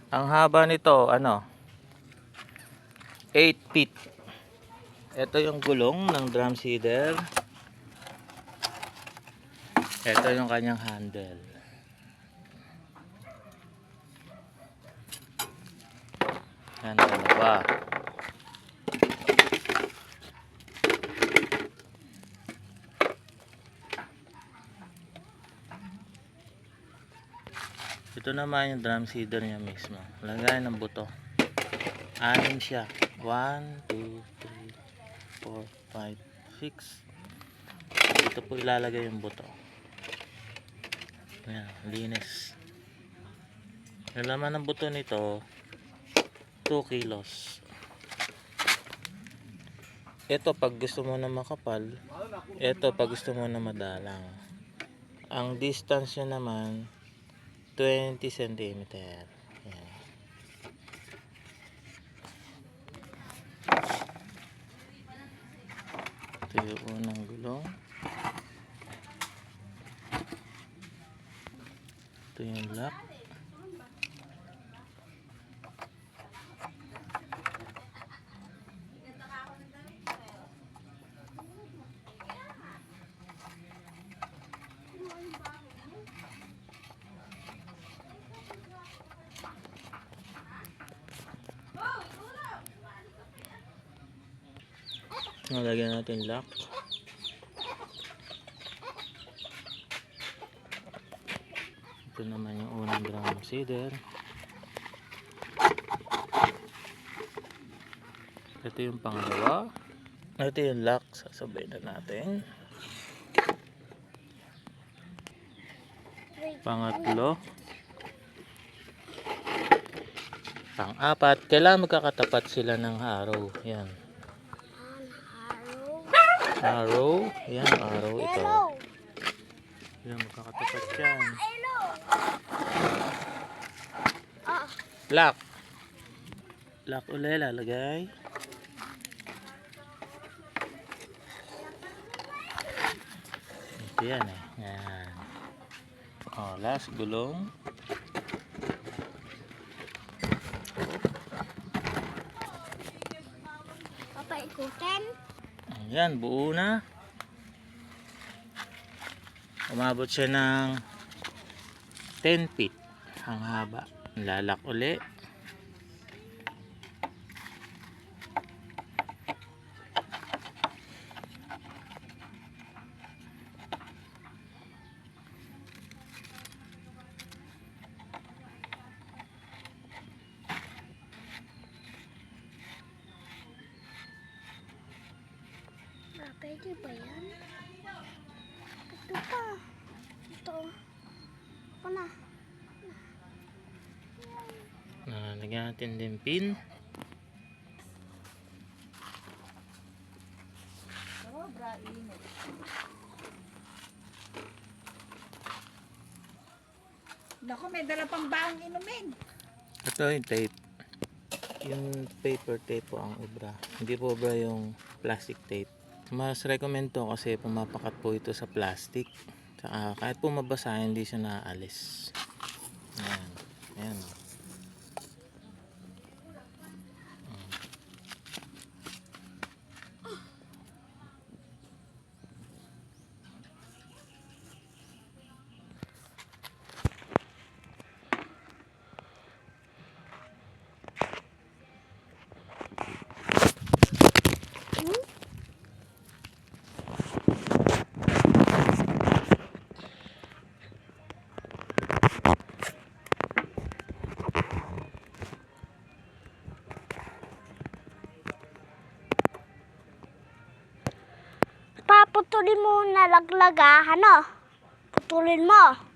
Ang haba nito, 8 feet. Ito yung gulong ng drum seeder. Ito yung kanyang handle. Yan, dalawa. Ito naman yung drum seeder niya mismo. Lagay ng buto. 6 siya. 1, 2, 3, 4, 5, 6. Ito po ilalagay yung buto. Ayan, linis. Yung laman ng buto nito 2 kilos. Ito pag gusto mo na makapal, ito pag gusto mo na madalang. Ang distance nyo naman 20 cm. Ayan. Ito yung unang gulong. Ito yung lock. Nalagyan natin lock. Ito naman yung unang drum seeder. Ito yung pangalawa. Ito yung lock. Sasabay na natin. Pangatlo. Pang-apat. Kailangan magkakatapat sila ng arrow. Yan. Arrow. Yan, arrow ito. Yan, magkakatapat yan. Lock. Lock ulit, lalagay. Ito yan eh. Yan. O, last gulong. Papaikutin. Ayan, buo na. Umabot siya ng 10 feet ang haba. Lalak uli. Pwede ba yan? Ito pa. Ito. Ito na. Lagyan natin din pin. Naku, may dala pang baong inumin. Ito yung tape. Yung paper tape po ang obra. Hindi po obra yung plastic tape. Mas recommend to kasi pumapakat po ito sa plastic. Saka kahit po mabasa, hindi siya naaalis. Ayan. Ayan. Paputulin mo na laglaga, ano? Putulin mo.